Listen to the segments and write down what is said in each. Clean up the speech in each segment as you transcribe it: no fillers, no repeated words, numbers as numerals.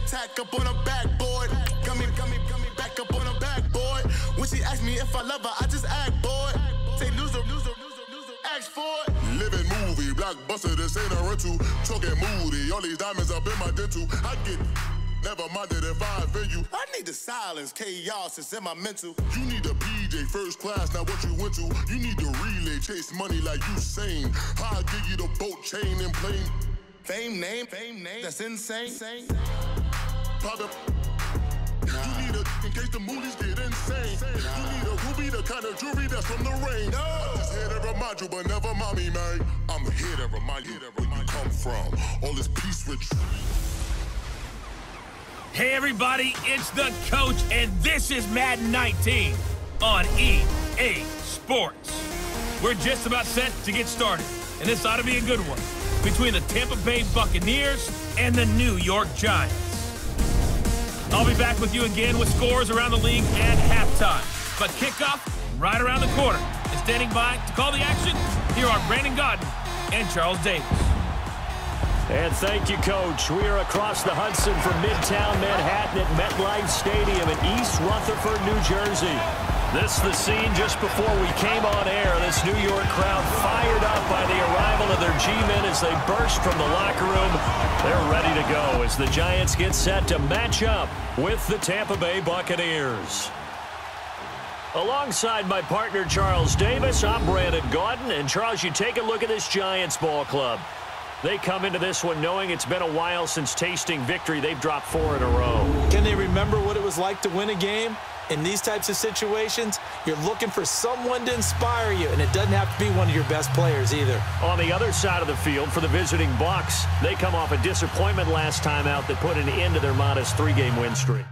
attack up on her backboard. Got me back up on her backboard. When she asked me if I love her, I just act bored. Say loser, ask for it. Living movie, blockbuster, this ain't a rental. Talking moody, all these diamonds up in my dental. I get never minded if I offend you. I need the silence, chaos is in my mental. You need a PJ, first class, not what you went to. You need the relay, chase money like you sane. I'll give you the boat, chain, and plane. Fame name, that's insane. Pop up. You need a, in case the movies get insane. You need a ruby, the kind of jewelry that's from the rain. I'm just here to remind you, but never mind me, man. I'm here to remind you where you come from. All this peace with you. Hey everybody, it's the coach, and this is Madden 19 on EA Sports. We're just about set to get started, and this ought to be a good one between the Tampa Bay Buccaneers and the New York Giants. I'll be back with you again with scores around the league at halftime. But kickoff right around the corner. And standing by to call the action, here are Brandon Godden and Charles Davis. And thank you, Coach. We are across the Hudson from Midtown Manhattan at MetLife Stadium in East Rutherford, New Jersey. This is the scene just before we came on air. This New York crowd fired up by the arrival of their G-men as they burst from the locker room. They're ready to go as the Giants get set to match up with the Tampa Bay Buccaneers. Alongside my partner, Charles Davis, I'm Brandon Godden. And, Charles, you take a look at this Giants ball club. They come into this one knowing it's been a while since tasting victory. They've dropped 4 in a row. Can they remember what it was like to win a game? In these types of situations, you're looking for someone to inspire you, and it doesn't have to be one of your best players either. On the other side of the field for the visiting Bucs, they come off a disappointment last time out that put an end to their modest 3-game win streak.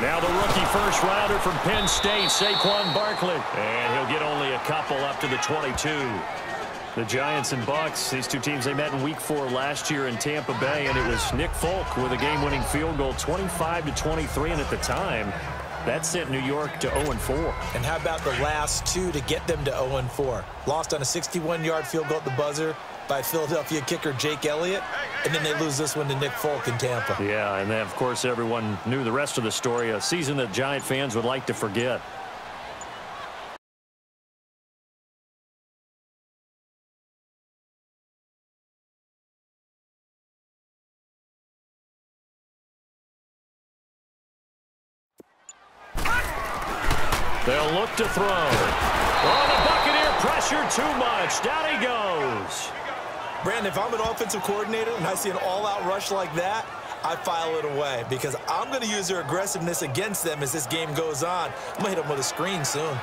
Now the rookie first-rounder from Penn State, Saquon Barkley. And he'll get only a couple up to the 22. The Giants and Bucs, these two teams, they met in Week 4 last year in Tampa Bay, and it was Nick Folk with a game-winning field goal, 25-23, and at the time, that sent New York to 0-4. And how about the last 2 to get them to 0-4? Lost on a 61-yard field goal at the buzzer by Philadelphia kicker Jake Elliott, and then they lose this one to Nick Folk in Tampa. Yeah, and then, of course, everyone knew the rest of the story, a season that Giant fans would like to forget. They'll look to throw. Oh, the Buccaneer pressure too much. Down he goes. Brandon, if I'm an offensive coordinator and I see an all-out rush like that, I file it away because I'm going to use their aggressiveness against them as this game goes on. I'm going to hit them with a screen soon.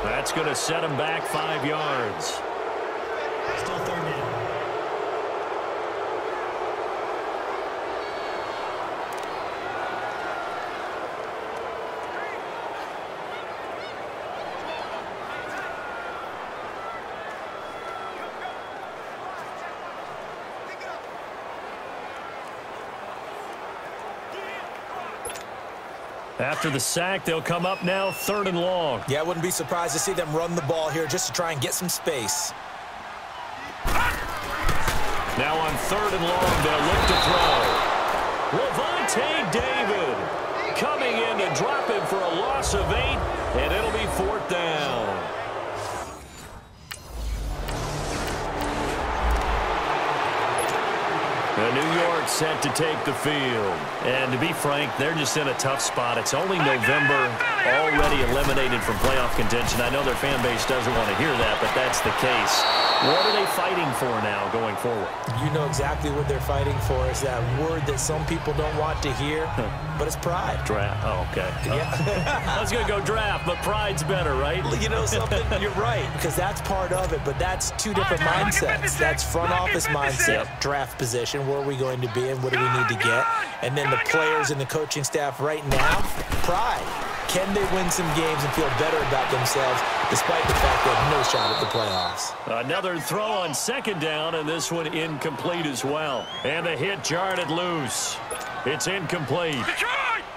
That's going to set him back 5 yards. Still 3rd down. After the sack, they'll come up now 3rd and long. Yeah, I wouldn't be surprised to see them run the ball here just to try and get some space. Now on 3rd and long, they'll look to throw. Lavonte David coming in to drop him for a loss of 8, and it'll be 4th down. And New York set to take the field. And to be frank, they're just in a tough spot. It's only November, already eliminated from playoff contention. I know their fan base doesn't want to hear that, but that's the case. What are they fighting for now going forward? You know exactly what they're fighting for. Is that word that some people don't want to hear, but it's pride. Draft. Oh, okay. Yeah. I was going to go draft, but pride's better, right? You know something? You're right, because that's part of it, but that's two different mindsets. That's front office mindset, draft position, where are we going to be and what do we need to get? And then the players and the coaching staff right now, pride. Can they win some games and feel better about themselves despite the fact they have no shot at the playoffs? Another throw on second down, and this one incomplete as well. And the hit jarred it loose. It's incomplete.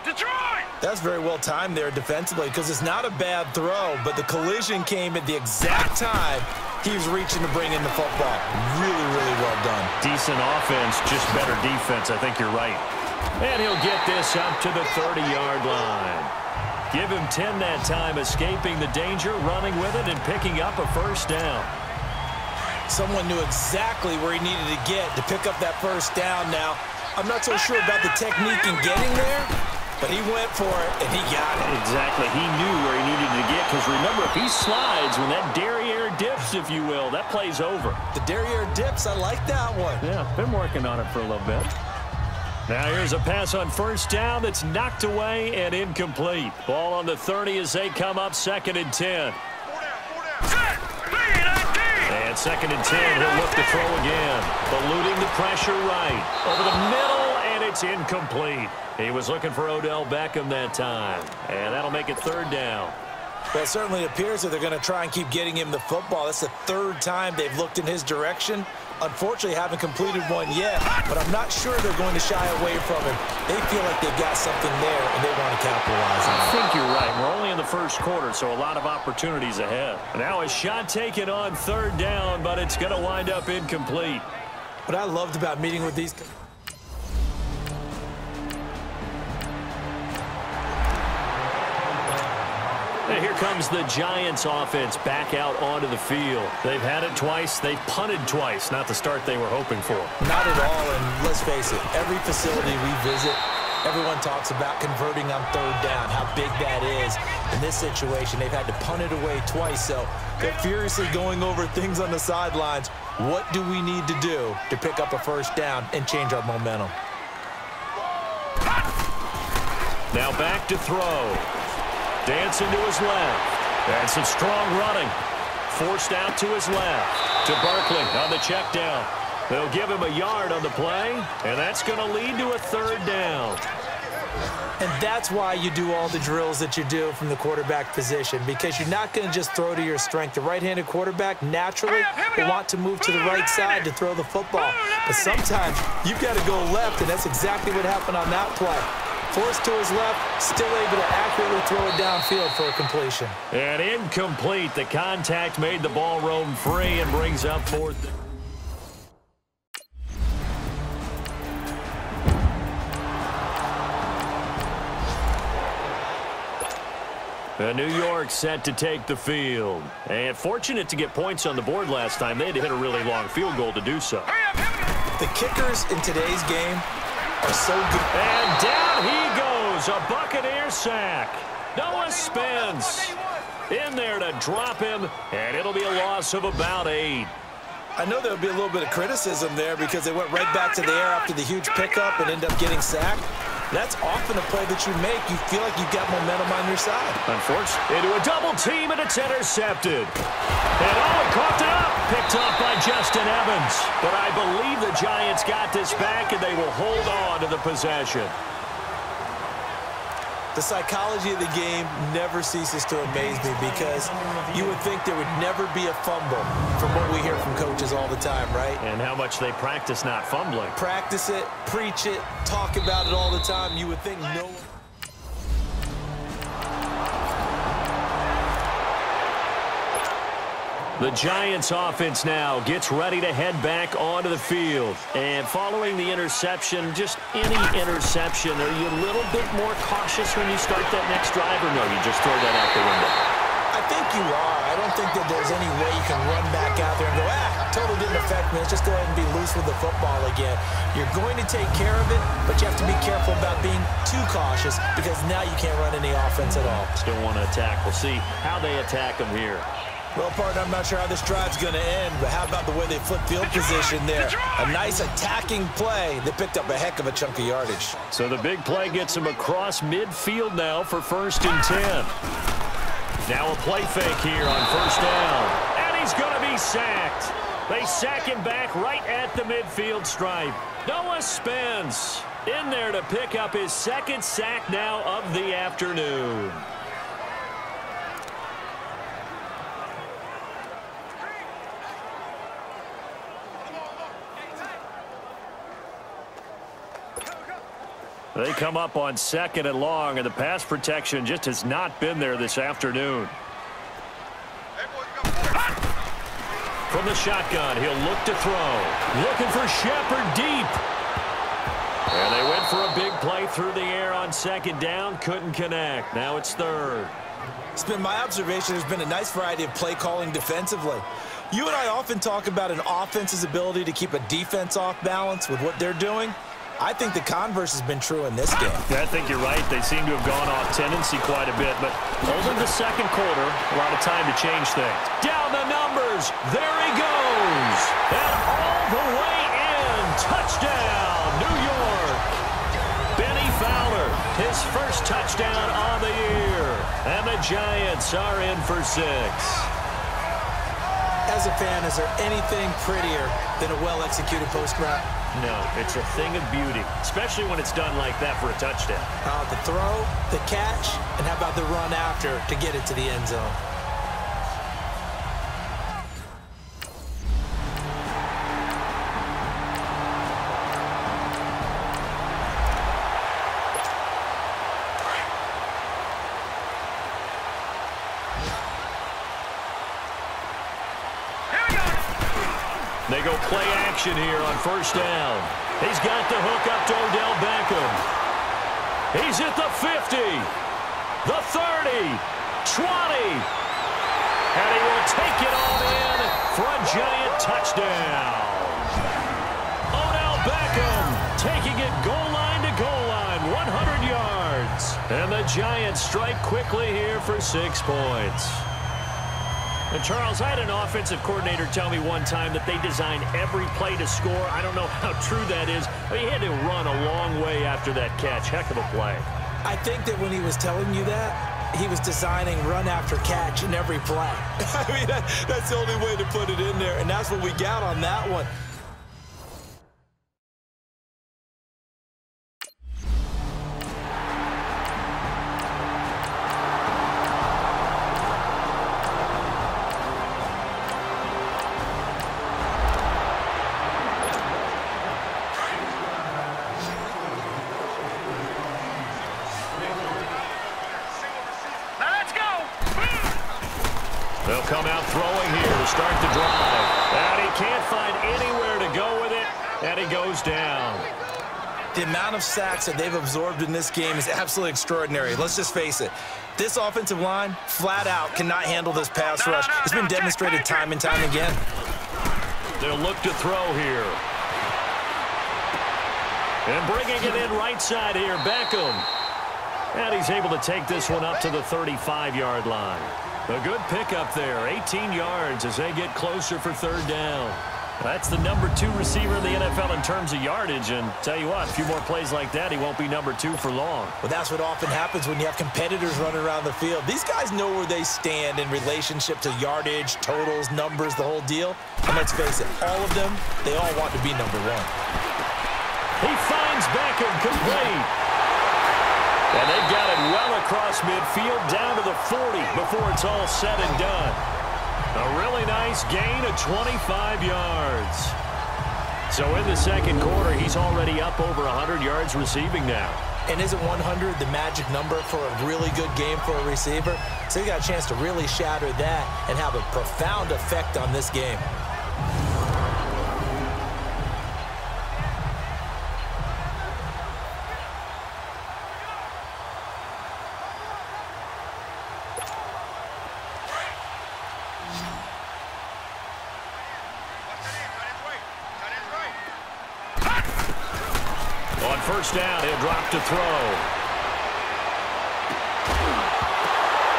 Detroit! That's very well timed there defensively because it's not a bad throw, but the collision came at the exact time he was reaching to bring in the football. Really, really well done. Decent offense, just better defense. I think you're right. And he'll get this up to the 30-yard line. Give him 10 that time, escaping the danger, running with it, and picking up a first down. Someone knew exactly where he needed to get to pick up that first down now. I'm not so sure about the technique in getting there, but he went for it, and he got it. Exactly. He knew where he needed to get, because remember, if he slides, when that derriere dips, if you will, that play's over. The derriere dips, I like that one. Yeah, been working on it for a little bit. Now here's a pass on first down that's knocked away and incomplete. Ball on the 30 as they come up 2nd and 10. And 2nd and 10, he'll look to throw again. Eluding the pressure right. Over the middle, and it's incomplete. He was looking for Odell Beckham that time. And that'll make it 3rd down. Well, it certainly appears that they're going to try and keep getting him the football. That's the 3rd time they've looked in his direction. Unfortunately, haven't completed one yet, but I'm not sure they're going to shy away from him. They feel like they've got something there, and they want to capitalize on it. I think you're right. We're only in the first quarter, so a lot of opportunities ahead. Now a shot taken on 3rd down, but it's going to wind up incomplete. What I loved about meeting with these... And here comes the Giants offense back out onto the field. They've had it twice. They've punted twice. Not the start they were hoping for. Not at all, and let's face it, every facility we visit, everyone talks about converting on 3rd down, how big that is. In this situation, they've had to punt it away twice, so they're furiously going over things on the sidelines. What do we need to do to pick up a first down and change our momentum? Now back to throw. Dancing to his left. And some strong running. Forced out to his left. To Barkley on the check down. They'll give him a yard on the play, and that's going to lead to a 3rd down. And that's why you do all the drills that you do from the quarterback position, because you're not going to just throw to your strength. The right-handed quarterback naturally will want to move to the right side to throw the football. But sometimes you've got to go left, and that's exactly what happened on that play. Forced to his left, still able to accurately throw it downfield for a completion. And incomplete. The contact made the ball roam free and brings up 4th. New York set to take the field. And fortunate to get points on the board last time. They had to hit a really long field goal to do so. The kickers in today's game are so good. And down he goes. A Buccaneer sack. Noah spins. In there to drop him. And it'll be a loss of about 8. I know there'll be a little bit of criticism there because they went right back to the air after the huge pickup and end up getting sacked. That's often a play that you make. You feel like you've got momentum on your side. Unfortunately, into a double team, and it's intercepted. And he caught it up. Picked off by Justin Evans. But I believe the Giants got this back, and they will hold on to the possession. The psychology of the game never ceases to amaze me because you would think there would never be a fumble from what we hear from coaches all the time, right? And how much they practice not fumbling. Practice it, preach it, talk about it all the time. You would think no one... The Giants offense now gets ready to head back onto the field. And following the interception, just any interception, are you a little bit more cautious when you start that next drive, or no, you just throw that out the window? I think you are. I don't think that there's any way you can run back out there and go, totally didn't affect let's just go ahead and be loose with the football again. You're going to take care of it, but you have to be careful about being too cautious because now you can't run any offense at all. Still want to attack. We'll see how they attack them here. Well, partner, I'm not sure how this drive's going to end, but how about the way they flip field position there? A nice attacking play. They picked up a heck of a chunk of yardage. So the big play gets him across midfield now for 1st and 10. Now a play fake here on 1st down. And he's going to be sacked. They sack him back right at the midfield stripe. Noah Spence in there to pick up his 2nd sack now of the afternoon. They come up on 2nd and long, and the pass protection just has not been there this afternoon. From the shotgun, he'll look to throw. Looking for Shepard deep. And they went for a big play through the air on 2nd down. Couldn't connect. Now it's 3rd. It's been my observation there's been a nice variety of play calling defensively. You and I often talk about an offense's ability to keep a defense off balance with what they're doing. I think the converse has been true in this game. Yeah, I think you're right. They seem to have gone off tendency quite a bit, but over the 2nd quarter, a lot of time to change things. Down the numbers. There he goes. And all the way in. Touchdown, New York. Benny Fowler, his 1st touchdown on the year. And the Giants are in for 6. As a fan, is there anything prettier than a well-executed post route? No, it's a thing of beauty, especially when it's done like that for a touchdown. The throw, the catch, and how about the run after to get it to the end zone? They go play action here on 1st down. He's got the hook up to Odell Beckham. He's at the 50, the 30, 20. And he will take it all in for a Giant touchdown. Odell Beckham taking it goal line to goal line, 100 yards. And the Giants strike quickly here for 6 points. And Charles, I had an offensive coordinator tell me one time that they design every play to score. I don't know how true that is, but he had to run a long way after that catch. Heck of a play. I think that when he was telling you that, he was designing run after catch in every play. I mean, that's the only way to put it in there, and that's what we got on that one. They'll come out throwing here to start the drive. And he can't find anywhere to go with it, and he goes down. The amount of sacks that they've absorbed in this game is absolutely extraordinary. Let's just face it. This offensive line, flat out, cannot handle this pass rush. It's been demonstrated time and time again. They'll look to throw here. And bringing it in right side here, Beckham. And he's able to take this one up to the 35-yard line. A good pickup there, 18 yards as they get closer for 3rd down. That's the number 2 receiver in the NFL in terms of yardage, and tell you what, a few more plays like that, he won't be number 2 for long. Well, that's what often happens when you have competitors running around the field. These guys know where they stand in relationship to yardage, totals, numbers, the whole deal. And let's face it, all of them, they all want to be number 1. He finds Beckham complete. And they've got it well across midfield down to the 40 before it's all said and done. A really nice gain of 25 yards. So in the 2nd quarter, he's already up over 100 yards receiving now. And isn't 100 the magic number for a really good game for a receiver? So he got a chance to really shatter that and have a profound effect on this game. On first down, he'll drop to throw.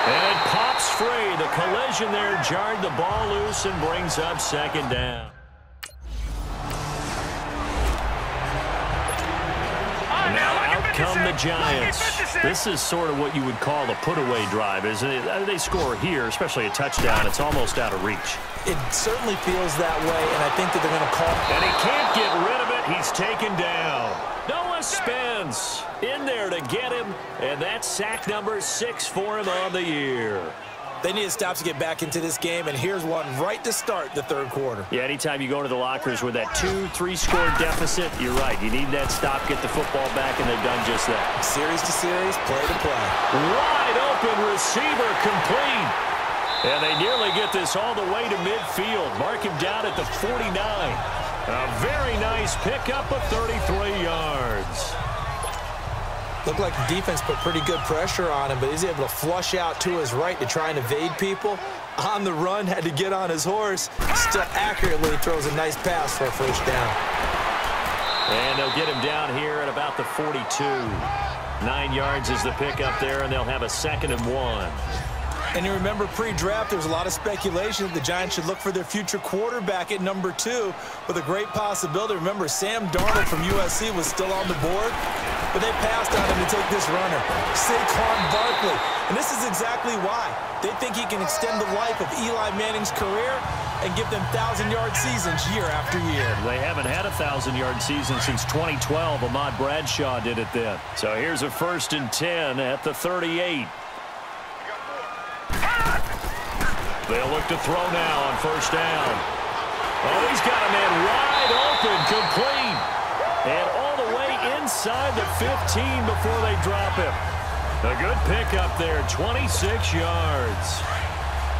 And it pops free. The collision there jarred the ball loose and brings up second down. Now out come the Giants. This is sort of what you would call a put-away drive, isn't it? They score here, especially a touchdown. It's almost out of reach. It certainly feels that way, and I think that they're going to call. And he can't get rid of it. He's taken down. Noah Spence in there to get him, and that's sack number 6 for him on the year. They need to stop to get back into this game, and here's one right to start the third quarter. Yeah, anytime you go to the lockers with that 2-3 score deficit, you're right. You need that stop, get the football back, and they've done just that. Series to series, play to play. Wide open receiver complete. And they nearly get this all the way to midfield. Mark him down at the 49. A very nice pickup of 33 yards. Looked like the defense put pretty good pressure on him, but he's able to flush out to his right to try and evade people. On the run, had to get on his horse. Still accurately throws a nice pass for a first down. And they'll get him down here at about the 42. 9 yards is the pickup there, and they'll have a 2nd and 1. And you remember pre-draft, there was a lot of speculation that the Giants should look for their future quarterback at number 2 with a great possibility. Remember, Sam Darnold from USC was still on the board, but they passed on him to take this runner, Saquon Barkley. And this is exactly why. They think he can extend the life of Eli Manning's career and give them 1,000-yard seasons year after year. They haven't had a 1,000-yard season since 2012. Ahmad Bradshaw did it then. So here's a 1st and 10 at the 38. They'll look to throw now on first down. Oh, he's got a man wide open, complete. And all the way inside the 15 before they drop him. A good pickup there, 26 yards.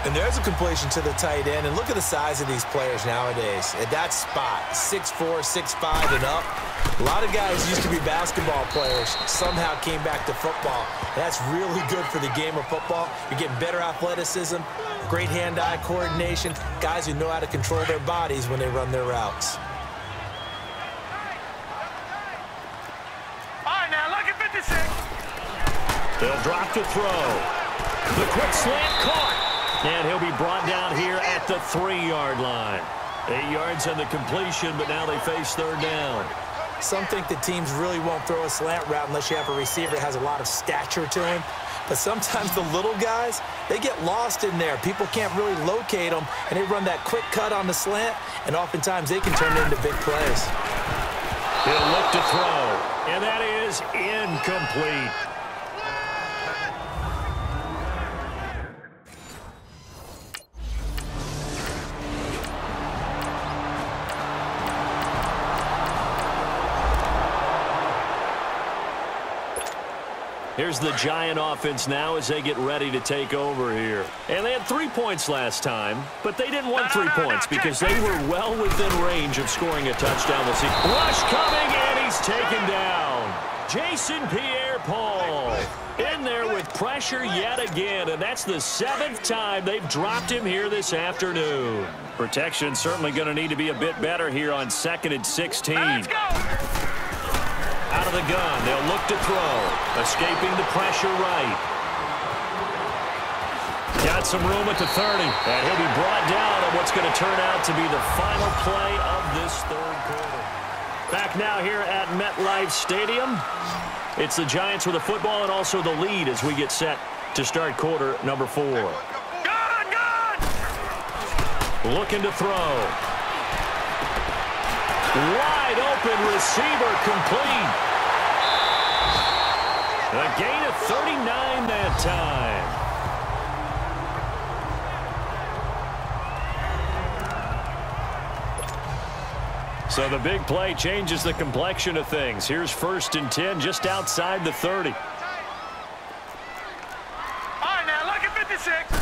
And there's a completion to the tight end. And look at the size of these players nowadays. At that spot, 6'4", 6'5", and up. A lot of guys used to be basketball players, somehow came back to football. And that's really good for the game of football. You're getting better athleticism, great hand-eye coordination, guys who know how to control their bodies when they run their routes. All right, now look at 56. They'll drop to throw. The quick slant caught. And he'll be brought down here at the 3-yard line. 8 yards on the completion, but now they face third down. Some think that teams really won't throw a slant route unless you have a receiver that has a lot of stature to him. But sometimes the little guys, they get lost in there. People can't really locate them, and they run that quick cut on the slant, and oftentimes they can turn it into big plays. He'll look to throw, and that is incomplete. Here's the Giant offense now as they get ready to take over here. And they had 3 points last time, but they didn't want 3 points because they were well within range of scoring a touchdown. We'll see. Rush coming, and he's taken down. Jason Pierre-Paul in there with pressure yet again, and that's the 7th time they've dropped him here this afternoon. Protection certainly going to need to be a bit better here on 2nd and 16. Let's go. Out of the gun, they'll look to throw. Escaping the pressure right. Got some room at the 30. And he'll be brought down on what's going to turn out to be the final play of this third quarter. Back now here at MetLife Stadium. It's the Giants with the football and also the lead as we get set to start quarter number 4. Looking to throw. Wide open receiver complete. A gain of 39 that time. So the big play changes the complexion of things. Here's 1st and 10 just outside the 30. All right, now look at 56.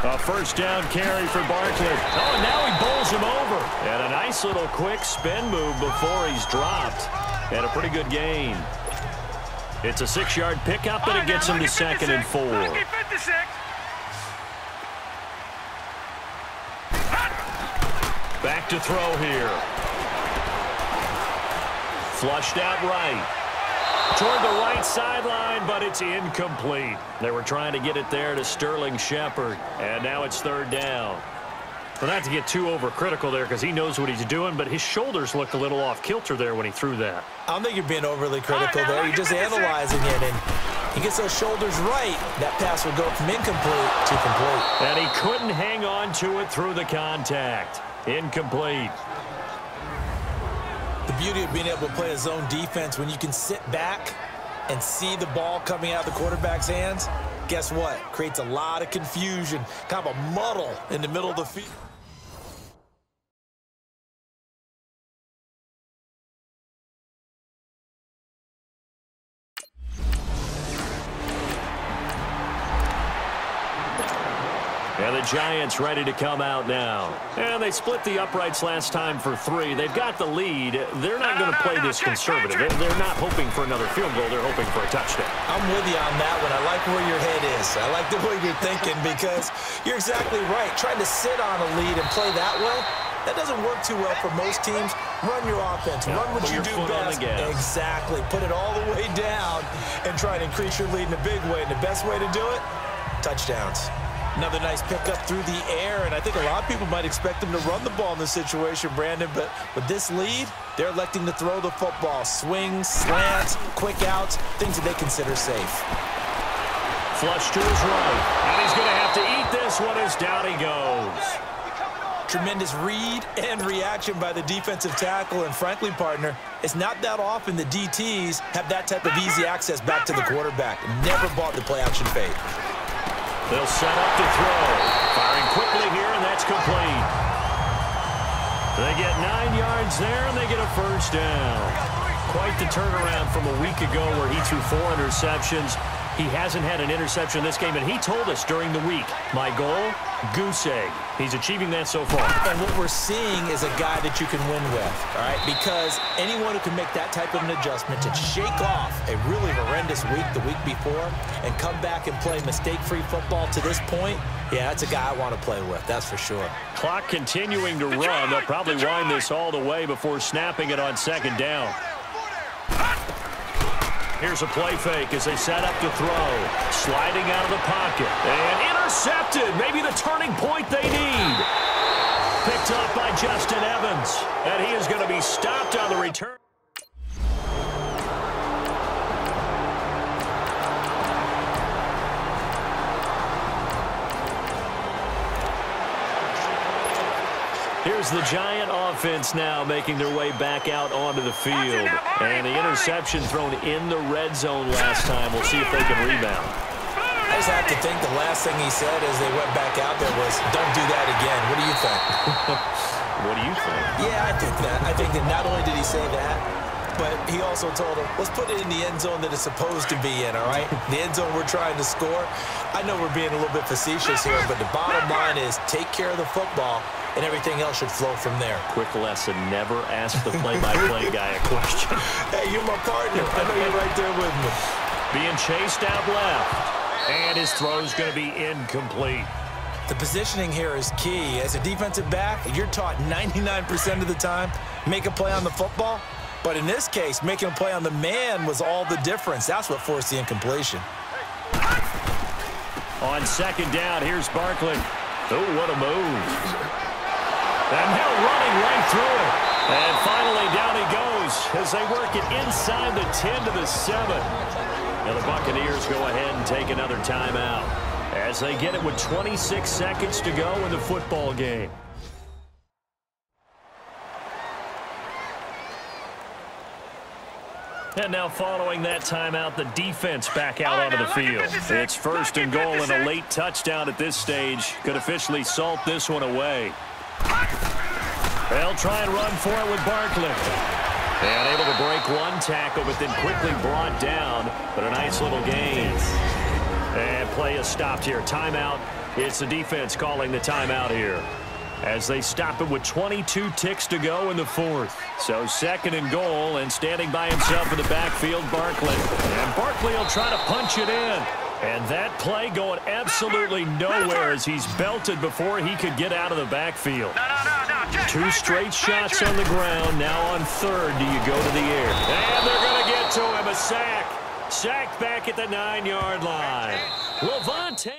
A first down carry for Barkley. Oh, and now he bowls him over. And a nice little quick spin move before he's dropped. And a pretty good gain. It's a 6-yard pickup, and it gets him to 2nd and 4. Back to throw here. Flushed out right. Toward the right sideline, but it's incomplete. They were trying to get it there to Sterling Shepard, and now it's third down. Well, not to get too overcritical there because he knows what he's doing, but his shoulders looked a little off kilter there when he threw that. I don't think you're being overly critical there. You're just analyzing it, and he gets those shoulders right. That pass will go from incomplete to complete. And he couldn't hang on to it through the contact. Incomplete. The beauty of being able to play a zone defense when you can sit back and see the ball coming out of the quarterback's hands, guess what? Creates a lot of confusion, kind of a muddle in the middle of the field. And the Giants ready to come out now. And they split the uprights last time for 3. They've got the lead. They're not going to play this conservative. They're not hoping for another field goal. They're hoping for a touchdown. I'm with you on that one. I like where your head is. I like the way you're thinking because you're exactly right. Trying to sit on a lead and play that way, that doesn't work too well for most teams. Run your offense. Run what you do best. Exactly. Put it all the way down and try and increase your lead in a big way. And the best way to do it, touchdowns. Another nice pickup through the air, and I think a lot of people might expect them to run the ball in this situation, Brandon, but with this lead, they're electing to throw the football. Swings, slants, quick outs, things that they consider safe. Flush to his right, and he's going to have to eat this one as down he goes. Tremendous read and reaction by the defensive tackle, and frankly, partner, it's not that often the DTs have that type of easy access back to the quarterback. Never bought the play-action fade. They'll set up to throw. Firing quickly here, and that's complete. They get 9 yards there, and they get a first down. Quite the turnaround from a week ago where he threw 4 interceptions. He hasn't had an interception in this game, and he told us during the week, my goal, goose egg. He's achieving that so far. And what we're seeing is a guy that you can win with, all right? Because anyone who can make that type of an adjustment to shake off a really horrendous week the week before and come back and play mistake-free football to this point, yeah, that's a guy I want to play with, that's for sure. Clock continuing to run. They'll probably wind this all the way before snapping it on second down. Here's a play fake as they set up to throw. Sliding out of the pocket. And intercepted. Maybe the turning point they need. Picked up by Justin Evans. And he is going to be stopped on the return. Here's the Giant offense now making their way back out onto the field. And the interception thrown in the red zone last time. We'll see if they can rebound. I just have to think the last thing he said as they went back out there was, don't do that again. What do you think? What do you think? Yeah, I think that. I think that not only did he say that, but he also told him, let's put it in the end zone that it's supposed to be in, all right? The end zone we're trying to score. I know we're being a little bit facetious here, but the bottom line is take care of the football, and everything else should flow from there. Quick lesson, never ask the play-by-play guy a question. Hey, you're my partner. I know you're right there with me. Being chased out left, and his throw's going to be incomplete. The positioning here is key. As a defensive back, you're taught 99% of the time, make a play on the football. But in this case, making a play on the man was all the difference. That's what forced the incompletion. On second down, here's Barkley. Oh, what a move. And now running right through it. And finally down he goes as they work it inside the 10 to the 7. Now the Buccaneers go ahead and take another timeout as they get it with 26 seconds to go in the football game. And now following that timeout, the defense back out onto the field. It's first and goal and a late touchdown at this stage. Could officially salt this one away. They'll try and run for it with Barkley. And able to break one tackle, but then quickly brought down. But a nice little gain. And play is stopped here. Timeout. It's the defense calling the timeout here, as they stop it with 22 ticks to go in the fourth. So second and goal, and standing by himself in the backfield, Barkley. And Barkley will try to punch it in. And that play going absolutely nowhere as he's belted before he could get out of the backfield. 2 straight shots on the ground. Now on 3rd, do you go to the air? And they're going to get to him. A sack. Sacked back at the 9-yard line. Levante.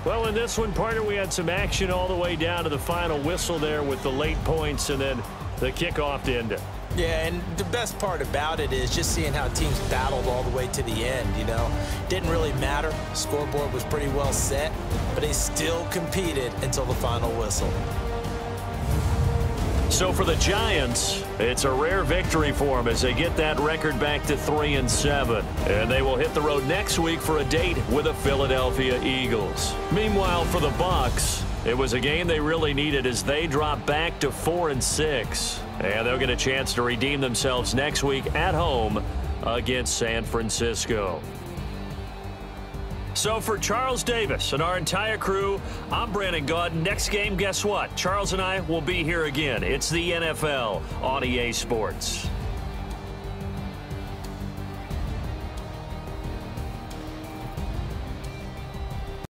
Well, in this one, partner, we had some action all the way down to the final whistle there with the late points and then the kickoff to end it. Yeah, and the best part about it is just seeing how teams battled all the way to the end, you know. Didn't really matter. Scoreboard was pretty well set, but they still competed until the final whistle. So for the Giants, it's a rare victory for them as they get that record back to 3-7. And they will hit the road next week for a date with the Philadelphia Eagles. Meanwhile, for the Bucs, it was a game they really needed as they drop back to 4-6. And they'll get a chance to redeem themselves next week at home against San Francisco. So for Charles Davis and our entire crew, I'm Brandon Gaudin. Next game, guess what? Charles and I will be here again. It's the NFL on EA Sports.